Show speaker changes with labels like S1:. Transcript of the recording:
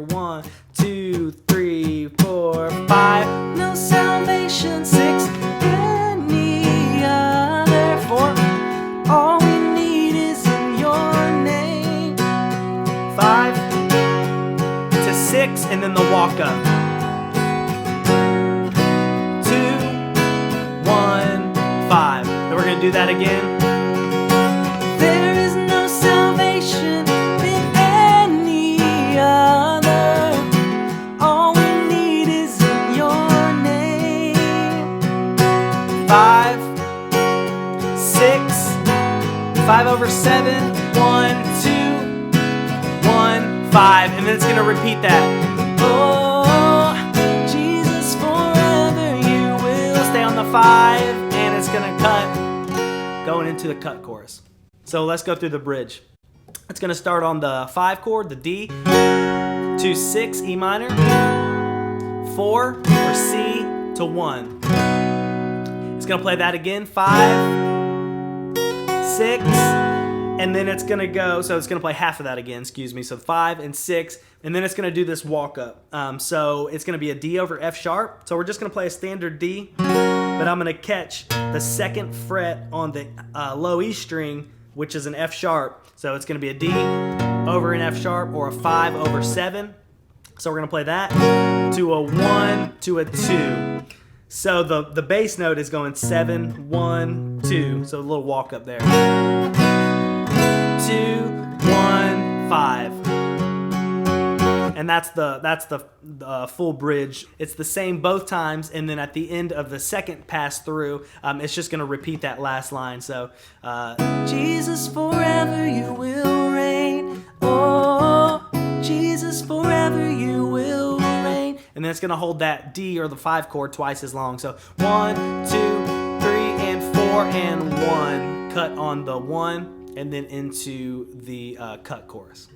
S1: 1, 2, 3, 4, 5. No salvation. 6, any other. 4, all we need is in your name. 5 to 6, and then the walk up. 2, 1, 5. Then we're gonna do that again. There is no salvation in any other. All we need is in your name. 5, 6, 5 over 7. 1, 2, 1, 5, and then it's gonna repeat that. Oh, Jesus, forever you will. Stay on the 5, and it's gonna cut, going into the cut chorus. So let's go through the bridge. It's gonna start on the 5 chord, the D, to 6, E minor, 4, or C, to 1. It's gonna play that again, 5, 6, and then it's gonna go, so it's gonna play half of that again, excuse me, so 5 and 6, and then it's gonna do this walk up. So it's gonna be a D over F sharp, so we're just gonna play a standard D, but I'm gonna catch the 2nd fret on the low E string, which is an F sharp, so it's gonna be a D over an F sharp, or a 5 over 7, so we're gonna play that, to a 1, to a 2. So the bass note is going 7, 1, 2. So a little walk up there. 2, 1, 5. And that's the full bridge. It's the same both times, and then at the end of the second pass through, it's just going to repeat that last line. So, Jesus, forever you will reign. Oh, Jesus, forever you will reign. And then it's going to hold that D or the 5 chord twice as long. So 1, 2, 3, and 4, and 1. Cut on the 1, and then into the cut chorus.